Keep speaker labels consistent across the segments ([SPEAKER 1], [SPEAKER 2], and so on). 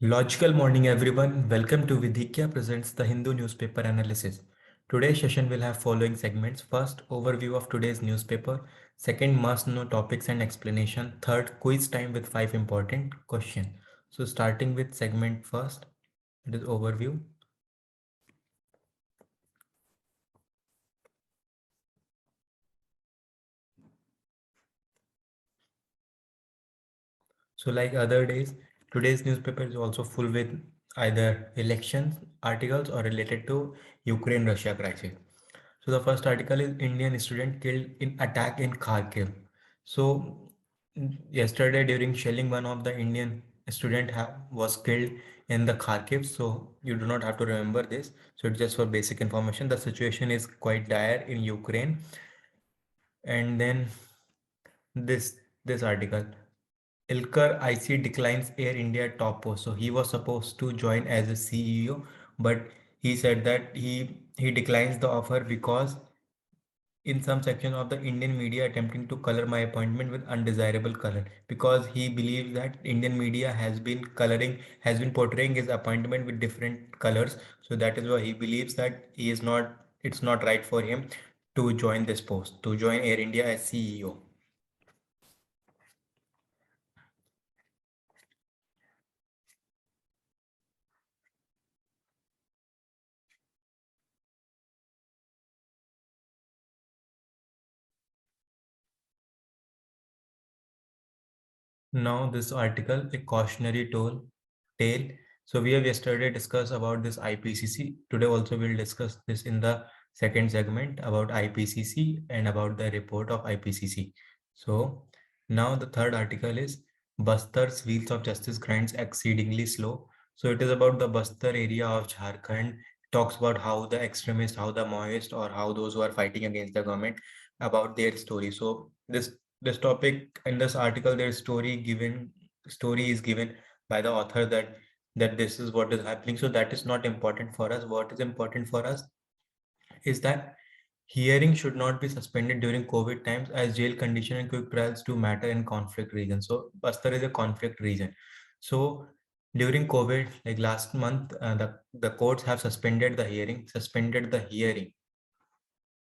[SPEAKER 1] Logical morning, everyone. Welcome to Vidhikya presents the Hindu newspaper analysis. Today's session will have following segments. First, overview of today's newspaper. Second, must know topics and explanation. Third, quiz time with 5 important questions. So starting with segment first, it is overview. So like other days, today's newspaper is also full with either elections articles or related to Ukraine-Russia crisis. So the first article is Indian student killed in attack in Kharkiv. So yesterday during shelling, one of the Indian student was killed in the Kharkiv. So you do not have to remember this. So it's just for basic information. The situation is quite dire in Ukraine. And then this article. Ilkar IC declines Air India top post. So he was supposed to join as a CEO, but he said that he declines the offer because in some section of the Indian media attempting to color my appointment with undesirable color, because he believes that Indian media has been portraying his appointment with different colors. So that is why he believes that it's not right for him to join this post, to join Air India as CEO. Now this article, a cautionary tale. So we have yesterday discussed about this IPCC. Today also we'll discuss this in the second segment about IPCC and about the report of IPCC. So now the third article is Bastar's Wheels of Justice grinds exceedingly slow. So it is about the Bastar area of Jharkhand. Talks about how the extremists, how the Maoists, or how those who are fighting against the government, about their story. So this topic in this article, their story is given by the author that this is what is happening. So that is not important for us. What is important for us is that hearing should not be suspended during COVID times, as jail condition and quick trials do matter in conflict regions. So Bastar is a conflict region. So during COVID, like last month, the courts have suspended the hearing.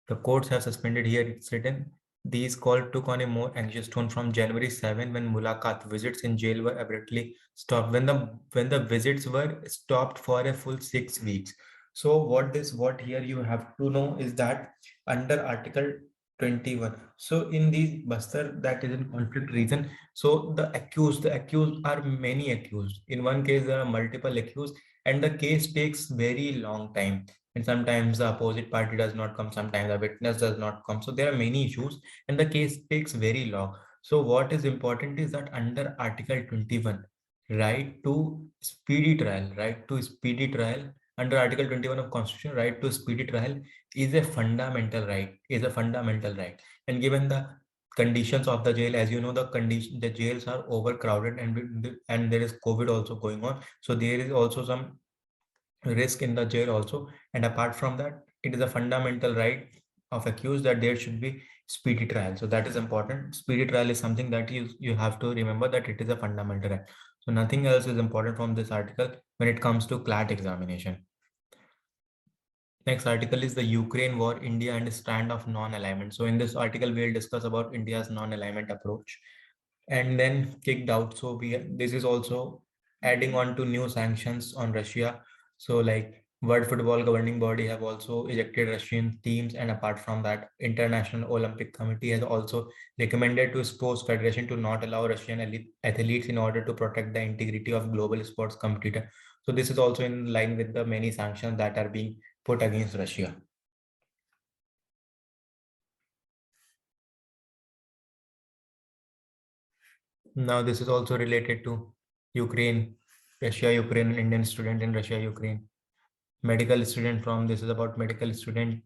[SPEAKER 1] The courts have suspended here, it's written. These calls took on a more anxious tone from January 7, when Mulaqat visits in jail were abruptly stopped. When the visits were stopped for a full 6 weeks. So what here you have to know is that under Article 21. So in these Bastar, that is in conflict region. So the accused are many accused. In one case, there are multiple accused, and the case takes very long time, and sometimes the opposite party does not come, sometimes the witness does not come. So there are many issues and the case takes very long. So what is important is that under Article 21, right to speedy trial, under Article 21 of Constitution, right to speedy trial is a fundamental right. And given the conditions of the jail, as you know, the jails are overcrowded, and there is COVID also going on. So there is also some risk in the jail also, and apart from that, it is a fundamental right of accused that there should be speedy trial. So that is important. Speedy trial is something that you have to remember, that it is a fundamental right. So nothing else is important from this article when it comes to CLAT examination. Next article is the Ukraine war, India and stand of non-alignment. So in this article we'll discuss about India's non-alignment approach, and then kicked out. So this is also adding on to new sanctions on Russia. So like World Football Governing Body have also ejected Russian teams, and apart from that, International Olympic Committee has also recommended to Sports Federation to not allow Russian athletes in order to protect the integrity of global sports competitor. So this is also in line with the many sanctions that are being put against Russia. Now this is also related to Ukraine, Russia, Ukraine, and Indian student in Russia, Ukraine. Medical student from, this is about medical student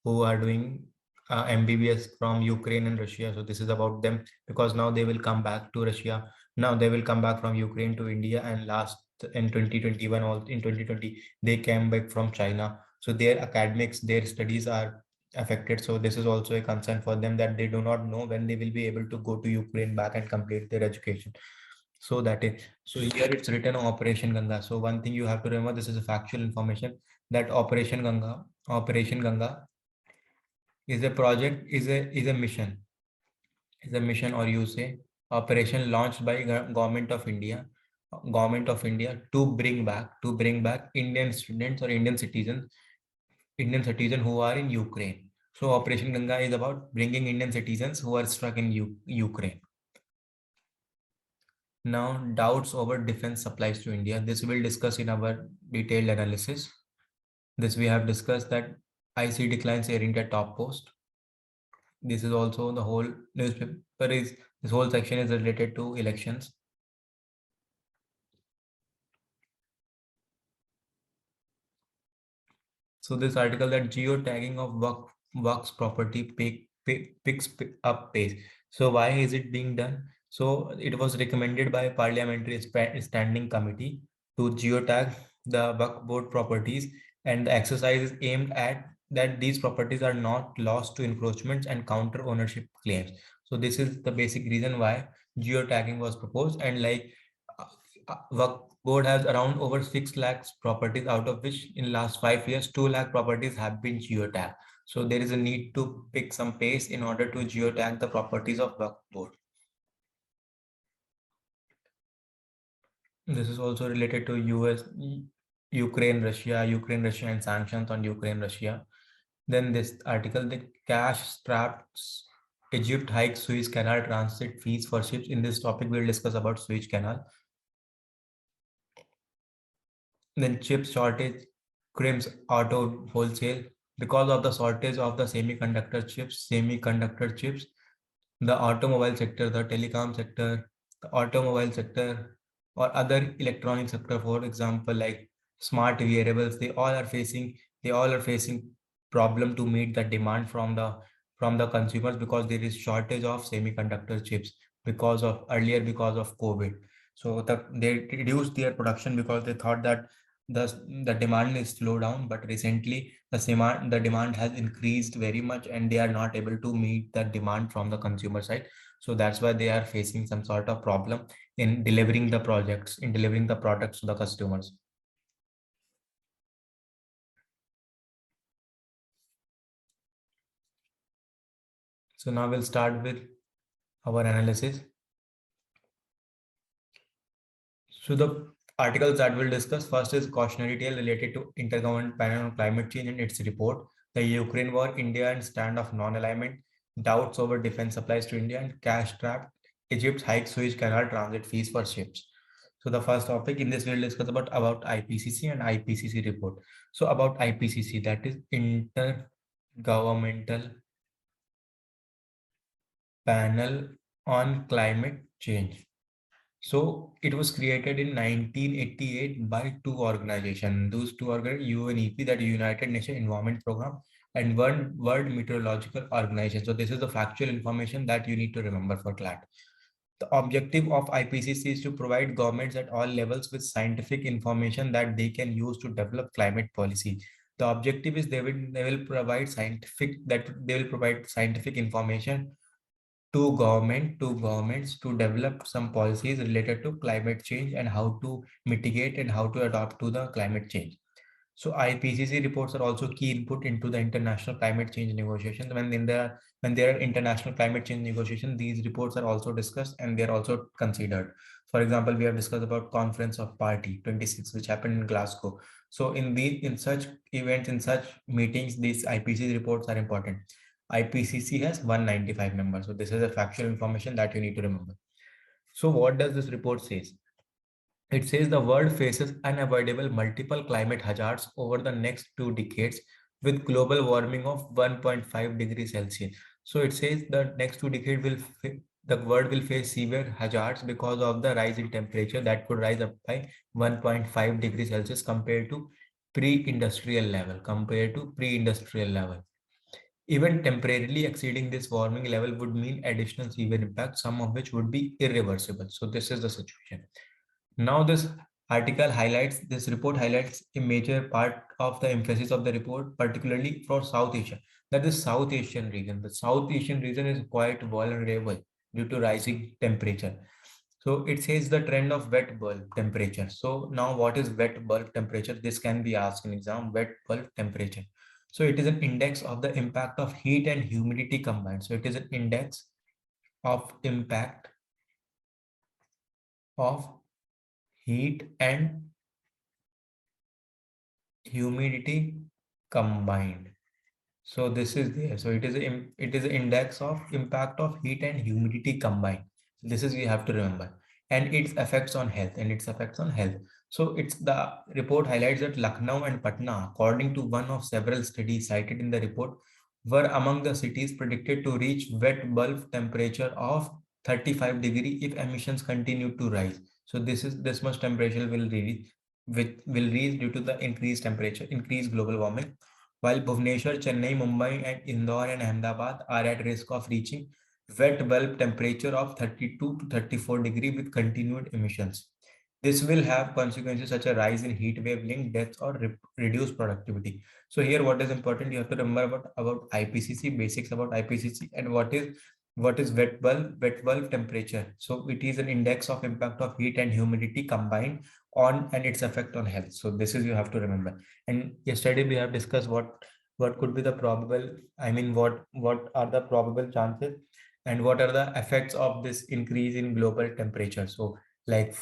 [SPEAKER 1] who are doing MBBS from Ukraine and Russia. So this is about them, because now they will come back to Russia. Now they will come back from Ukraine to India, and last in 2021 or in 2020 they came back from China. So their academics, their studies are affected. So this is also a concern for them, that they do not know when they will be able to go to Ukraine back and complete their education. So that is, so here it's written Operation Ganga. So one thing you have to remember, this is a factual information, that Operation Ganga is a project, is a mission, or you say operation launched by government of India to bring back Indian students or Indian citizens who are in Ukraine. So Operation Ganga is about bringing Indian citizens who are stuck in Ukraine. Now, doubts over defense supplies to India. This we'll discuss in our detailed analysis. This we have discussed that IC declines Air India top post. This is also the whole newspaper is, this whole section is related to elections. So this article that geotagging of works property picks up pace. So why is it being done? So it was recommended by Parliamentary Standing Committee to geotag the work board properties, and the exercise is aimed at that these properties are not lost to encroachments and counter ownership claims. So this is the basic reason why geotagging was proposed, and like work board has around over 6 lakhs properties, out of which in last 5 years 2 lakh properties have been geotagged. So there is a need to pick some pace in order to geotag the properties of work board. This is also related to Ukraine, Russia, and sanctions on Ukraine, Russia. Then this article, the cash straps Egypt hikes Suez Canal transit fees for ships. In this topic, we'll discuss about Suez Canal. Then chip shortage crimps auto wholesale because of the shortage of the semiconductor chips. The automobile sector, the telecom sector, the automobile sector, or other electronic sector, for example, like smart wearables, they all are facing problem to meet the demand from the consumers, because there is shortage of semiconductor chips because of COVID. So they reduced their production because they thought that the demand is slow down, but recently the demand has increased very much, and they are not able to meet the demand from the consumer side. So that's why they are facing some sort of problem in delivering the products to the customers. So now we'll start with our analysis. So the articles that we'll discuss, first is cautionary tale related to Intergovernmental Panel on Climate Change and its report, the Ukraine war, India and stand of non-alignment, doubts over defense supplies to India, and cash trap, Egypt's hikes Suez Canal transit fees for ships. So the first topic in this we'll discuss about IPCC and IPCC report. So about IPCC, that is Intergovernmental Panel on Climate Change. So it was created in 1988 by two organizations. Those two organizations, UNEP, that United Nations Environment Program, and one World Meteorological Organization. So this is the factual information that you need to remember for CLAT. The objective of IPCC is to provide governments at all levels with scientific information that they can use to develop climate policy. The objective is they will provide scientific information to governments to develop some policies related to climate change and how to mitigate and how to adapt to the climate change. So IPCC reports are also key input into the international climate change negotiations. When there are international climate change negotiations, these reports are also discussed and they are also considered. For example, we have discussed about Conference of Party 26, which happened in Glasgow. So in such events, in such meetings, these IPCC reports are important. IPCC has 195 members. So this is a factual information that you need to remember. So what does this report say? It says the world faces unavoidable multiple climate hazards over the next 2 decades with global warming of 1.5 degrees Celsius. So it says the next 2 decades the world will face severe hazards because of the rise in temperature that could rise up by 1.5 degrees Celsius compared to pre-industrial level. Even temporarily exceeding this warming level would mean additional severe impacts, some of which would be irreversible. So this is the situation. Now this report highlights a major part of the emphasis of the report, particularly for South Asia. That is South Asian region. The South Asian region is quite vulnerable due to rising temperature. So it says the trend of wet bulb temperature. So now what is wet bulb temperature? This can be asked in exam, wet bulb temperature. So it is an index of the impact of heat and humidity combined. So it is an index of impact of heat and humidity combined. So this is there. So it is an index of impact of heat and humidity combined. This is we have to remember, and its effects on health and its effects on health. So it's the report highlights that Lucknow and Patna, according to one of several studies cited in the report, were among the cities predicted to reach wet bulb temperature of 35 degree if emissions continue to rise. So this much temperature will reach, which will reach due to the increased temperature, increased global warming, while Bhubaneswar, Chennai, Mumbai, and Indore and Ahmedabad are at risk of reaching wet bulb temperature of 32 to 34 degree with continued emissions. This will have consequences such as rise in heat wave linked deaths or reduced productivity. So here what is important, you have to remember about IPCC, basics about IPCC, and what is wet bulb temperature. So it is an index of impact of heat and humidity combined on and its effect on health. So this is you have to remember. And yesterday we have discussed what could be the probable, I mean what are the probable chances and what are the effects of this increase in global temperature. So like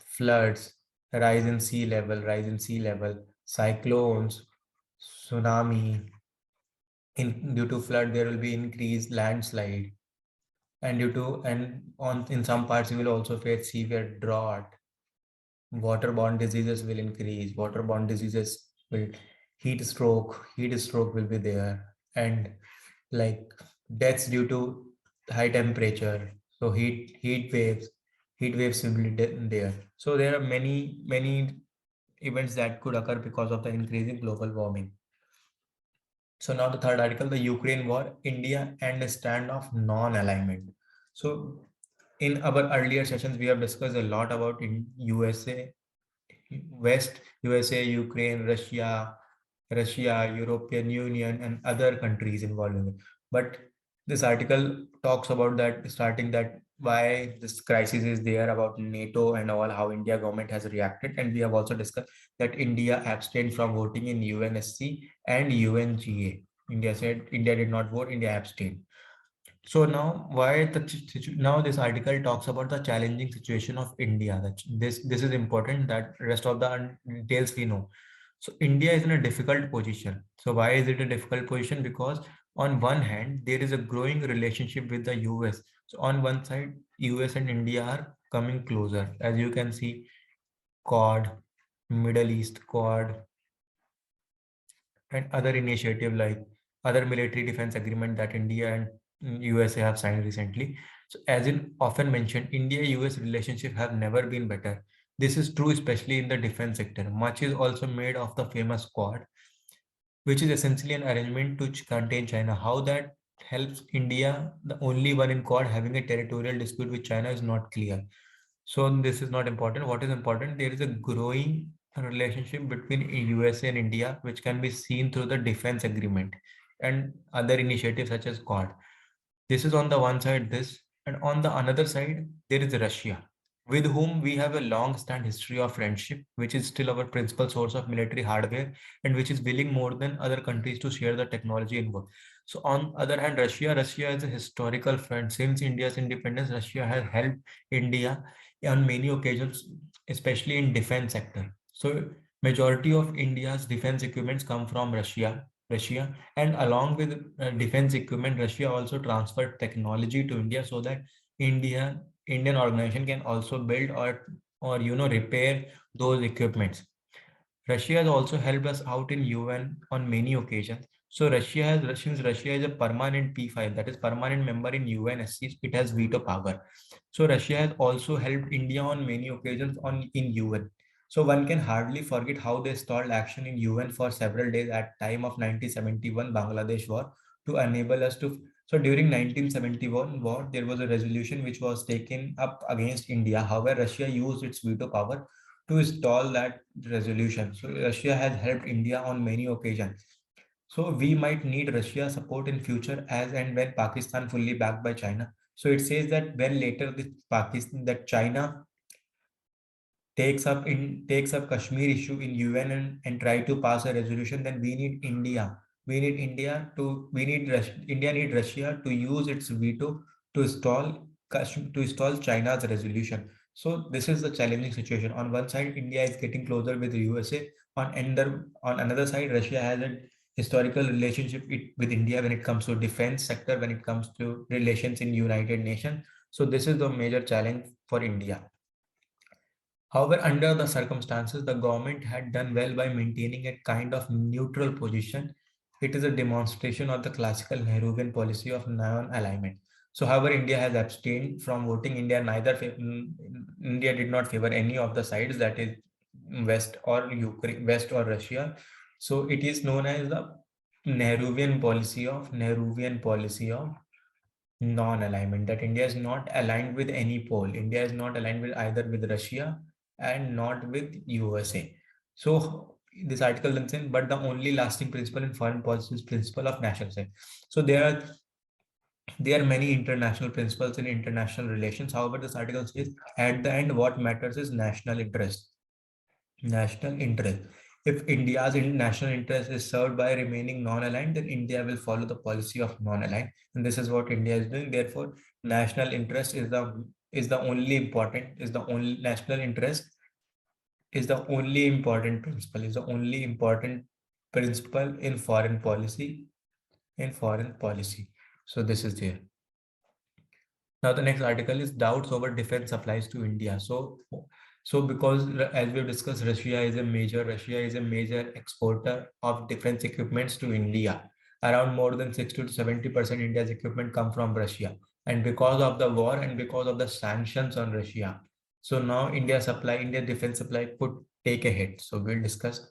[SPEAKER 1] floods, rise in sea level, cyclones, tsunami. Due to flood, there will be increased landslide, and due to and on in some parts you will also face severe drought. Waterborne diseases will increase. Waterborne diseases will heat stroke will be there, and like deaths due to high temperature. So heat waves will be there. So there are many events that could occur because of the increasing global warming. So now the third article, the Ukraine war, India and a stand of non-alignment. So in our earlier sessions, we have discussed a lot about in USA, West, USA, Ukraine, Russia, European Union, and other countries involved in it. But this article talks about that, starting that why this crisis is there, about NATO and all, how India government has reacted. And we have also discussed that India abstained from voting in UNSC and UNGA. India said India did not vote, India abstained. So now, now this article talks about the challenging situation of India. That this is important. That rest of the details we know. So India is in a difficult position. So why is it a difficult position? Because on one hand, there is a growing relationship with the US. So on one side, US and India are coming closer. As you can see, Quad, Middle East Quad, and other initiative like other military defense agreement that India and USA have signed recently. So as in often mentioned, India-US relationship have never been better. This is true especially in the defense sector. Much is also made of the famous Quad, which is essentially an arrangement to contain China. How that helps India, the only one in Quad having a territorial dispute with China, is not clear. So this is not important. What is important? There is a growing relationship between USA and India, which can be seen through the defense agreement and other initiatives such as Quad. This is on the one side, this, and on the another side, there is Russia, with whom we have a long-stand history of friendship, which is still our principal source of military hardware, and which is willing more than other countries to share the technology involved. So on other hand, Russia is a historical friend. Since India's independence, Russia has helped India on many occasions, especially in defense sector. So majority of India's defense equipments come from Russia, and along with defense equipment, Russia also transferred technology to India so that Indian organization can also build or repair those equipments. Russia has also helped us out in UN on many occasions. So since Russia is a permanent P5, that is permanent member in UNSC, it has veto power. So Russia has also helped India on many occasions in UN. So one can hardly forget how they stalled action in UN for several days at time of 1971 Bangladesh war to enable us to. So during 1971 war, there was a resolution which was taken up against India. However, Russia used its veto power to stall that resolution. So Russia has helped India on many occasions. So we might need Russia's support in future as and when Pakistan fully backed by China. So it says that when later the Pakistan, that China takes up Kashmir issue in UN and try to pass a resolution, then we need India. India need Russia to use its veto to stall China's resolution. So this is the challenging situation. On one side, India is getting closer with the USA. On another side, Russia has a historical relationship with India when it comes to defense sector, when it comes to relations in United Nations. So this is the major challenge for India. However, under the circumstances, the government had done well by maintaining a kind of neutral position. It is a demonstration of the classical Nehruvian policy of non-alignment. So, however, India has abstained from voting. India did not favor any of the sides, that is West or Ukraine, West or Russia. So, it is known as the Nehruvian policy of non-alignment, that India is not aligned with any pole. India is not aligned with either with Russia and not with USA. So this article comes in, but the only lasting principle in foreign policy is principle of national side. So there are many international principles in international relations. However, this article says at the end, what matters is national interest. National interest. If India's national interest is served by remaining non-aligned, then India will follow the policy of non-aligned, and this is what India is doing. Therefore, national interest is the only important is the only national interest is the only important principle is the only important principle in foreign policy So this is there. Now the next article is doubts over defense supplies to India. So because as we've discussed, Russia is a major exporter of defense equipments to India. Around more than 60 to 70% India's equipment come from Russia. And because of the war and because of the sanctions on Russia, so now India defense supply could take a hit. So we'll discuss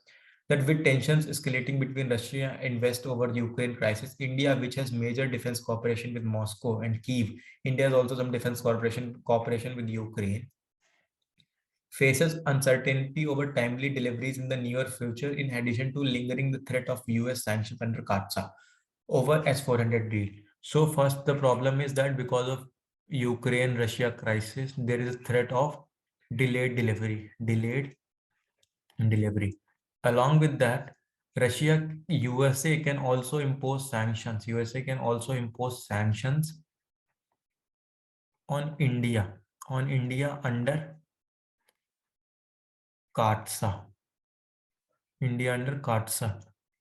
[SPEAKER 1] that with tensions escalating between Russia and West over the Ukraine crisis, India, which has major defense cooperation with Moscow and Kiev, India has also some defense cooperation with Ukraine, faces uncertainty over timely deliveries in the near future, in addition to lingering the threat of US sanctions under CAATSA over S-400 deal. So first, the problem is that because of Ukraine-Russia crisis, there is a threat of delayed delivery. Along with that, USA can also impose sanctions. USA can also impose sanctions on India under CAATSA.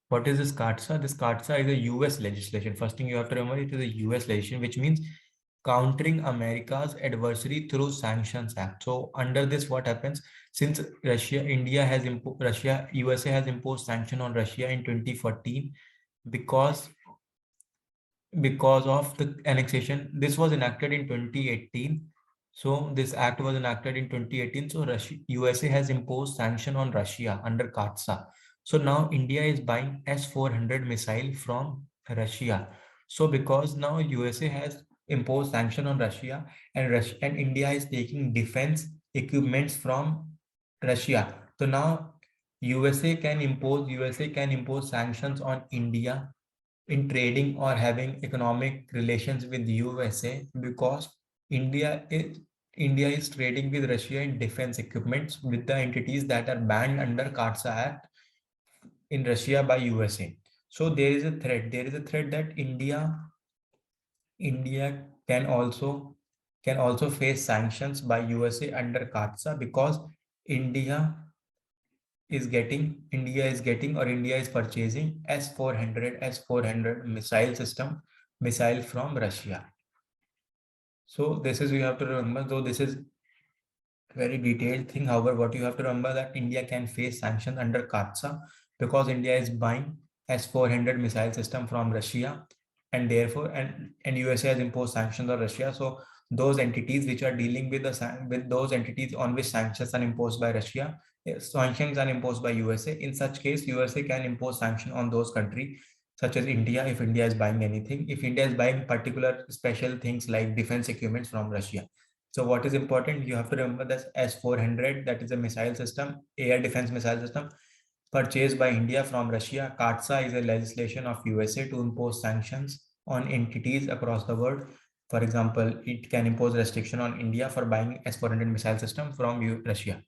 [SPEAKER 1] What is this CAATSA? This CAATSA is a US legislation. First thing you have to remember, it is a US legislation, which means countering America's adversary through sanctions act. So under this, what happens, since USA has imposed sanction on Russia in 2014 because of the annexation. This was enacted in 2018. So this act was enacted in 2018. So USA has imposed sanction on Russia under CAATSA. So now India is buying S-400 missile from Russia. So because now USA has imposed sanction on Russia and India is taking defense equipments from Russia. So now USA can impose sanctions on India in trading or having economic relations with USA, because India is trading with Russia in defense equipments with the entities that are banned under CAATSA Act in Russia by USA. So there is a threat. There is a threat that India can also face sanctions by USA under CAATSA, because India is purchasing S-400 missile from Russia. So this is, you have to remember, though this is very detailed thing. However, what you have to remember that India can face sanctions under CAATSA because India is buying S-400 missile system from Russia, and therefore and USA has imposed sanctions on Russia. So those entities which are dealing with those entities on which sanctions are imposed by Russia, sanctions are imposed by USA. In such case, USA can impose sanction on those countries such as India if India is buying anything. If India is buying particular special things like defense equipment from Russia. So what is important? You have to remember that S-400, that is a missile system, air defense missile system purchased by India from Russia. CAATSA is a legislation of USA to impose sanctions on entities across the world For example, it can impose restriction on India for buying S-400 missile system from Russia.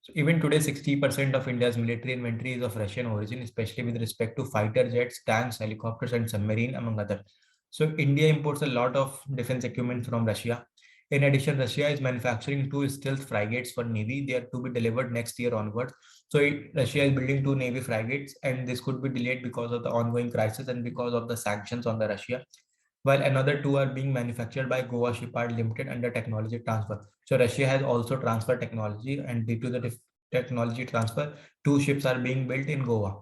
[SPEAKER 1] So even today, 60% of India's military inventory is of Russian origin, especially with respect to fighter jets, tanks, helicopters, and submarine, among others. So India imports a lot of defense equipment from Russia. In addition, Russia is manufacturing 2 stealth frigates for Navy. They are to be delivered next year onwards. So Russia is building 2 Navy frigates, and this could be delayed because of the ongoing crisis and because of the sanctions on the Russia, while another 2 are being manufactured by Goa Shipyard Limited under technology transfer. So Russia has also transferred technology, and due to the technology transfer, 2 ships are being built in Goa.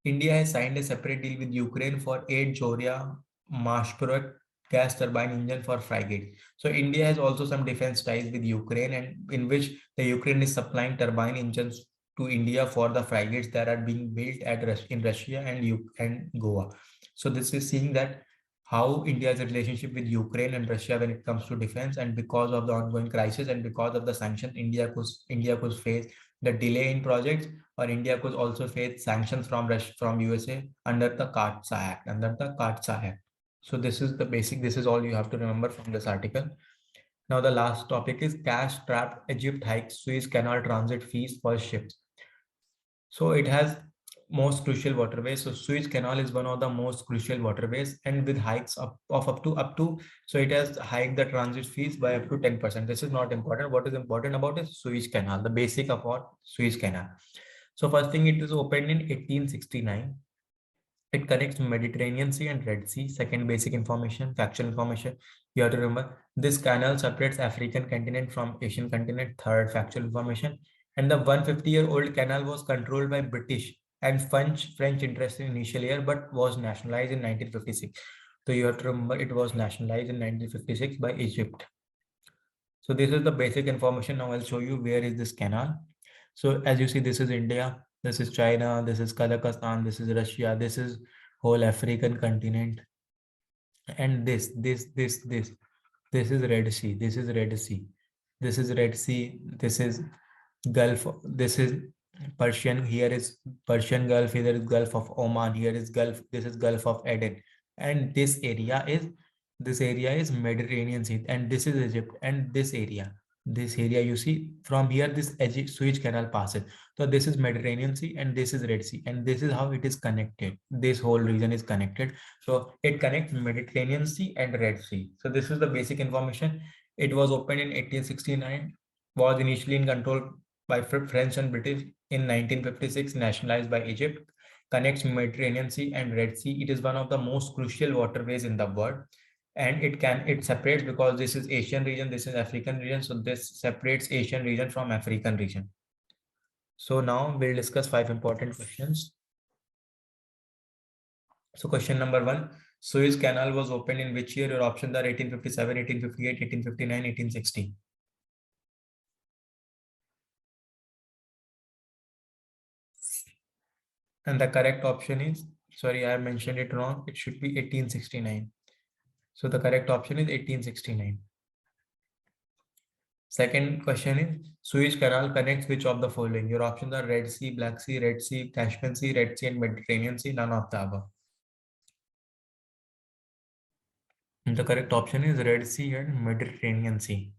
[SPEAKER 1] India has signed a separate deal with Ukraine for 8 Zoria Mashpurek gas turbine engine for frigate. So India has also some defense ties with Ukraine, and in which the Ukraine is supplying turbine engines to India for the frigates that are being built in Russia and Goa. So this is seeing that how India's relationship with Ukraine and Russia when it comes to defense, and because of the ongoing crisis and because of the sanctions, India could face the delay in projects, or India could also face sanctions from USA under the CAATSA Act. So this is the basic, this is all you have to remember from this article. Now the last topic is cash trapped Egypt hikes Suez Canal transit fees for ships. So it has most crucial waterways. So Suez Canal is one of the most crucial waterways, and with hikes up to so it has hiked the transit fees by up to 10%. This is not important. What is important about is Suez Canal, the basic of what Suez Canal. So first thing, it was opened in 1869. It connects Mediterranean Sea and Red Sea. Second, basic information, factual information. You have to remember this canal separates African continent from Asian continent. Third, factual information. And the 150-year-old canal was controlled by British and French interest in initial year, but was nationalized in 1956. So you have to remember it was nationalized in 1956 by Egypt. So this is the basic information. Now I'll show you where is this canal. So as you see, this is India, this is China, this is Kazakhstan, this is Russia, this is whole African continent, and this is Red Sea, this is Red Sea, this is Red Sea, this is Gulf, this is Persian, here is Persian Gulf, here is Gulf of Oman, here is Gulf, this is Gulf of Aden, and this area is Mediterranean Sea, and this is Egypt, and this area you see from here, this Suez Canal passes. So this is Mediterranean Sea and this is Red Sea, and this is how it is connected. This whole region is connected. So it connects Mediterranean Sea and Red Sea. So this is the basic information. It was opened in 1869, was initially in control by French and British. In 1956, nationalized by Egypt, connects Mediterranean Sea and Red Sea. It is one of the most crucial waterways in the world, and it separates, because this is Asian region, this is African region, so this separates Asian region from African region. So now we'll discuss 5 important questions. So question number 1, Suez Canal was opened in which year? Your options are 1857, 1858, 1859, 1860. And the correct option is, sorry, I mentioned it wrong, it should be 1869. So the correct option is 1869. Second question is, Suez Canal connects which of the following? Your options are Red Sea, Black Sea, Red Sea, Caspian Sea, Red Sea, and Mediterranean Sea. None of the above. And the correct option is Red Sea and Mediterranean Sea.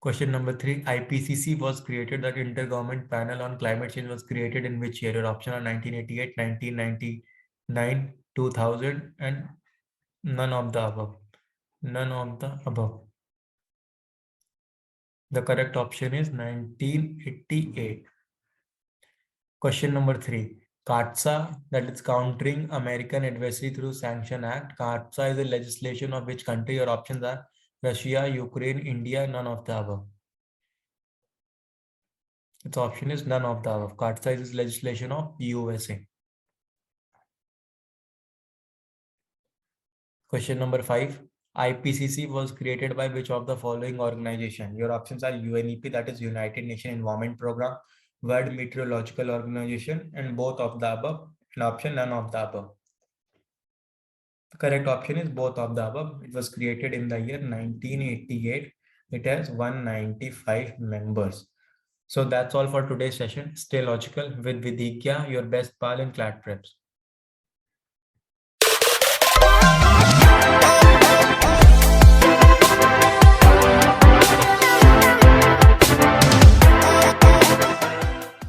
[SPEAKER 1] Question number 3, IPCC was created, that Intergovernment Panel on Climate Change was created in which year? Your option are 1988, 1999, 2000, and none of the above. None of the above. The correct option is 1988. Question number 3. CAATSA, that is Countering American Adversary Through Sanction Act. CAATSA is a legislation of which country? Your options are Russia, Ukraine, India, none of the above. Its option is none of the above. CAATSA is legislation of USA. Question number 5. IPCC was created by which of the following organization? Your options are UNEP, that is United Nations Environment Program, World Meteorological Organization, and both of the above, and option none of the above. The correct option is both of the above. It was created in the year 1988. It has 195 members. So that's all for today's session. Stay logical with Vidhikya, your best pal in CLAT Preps.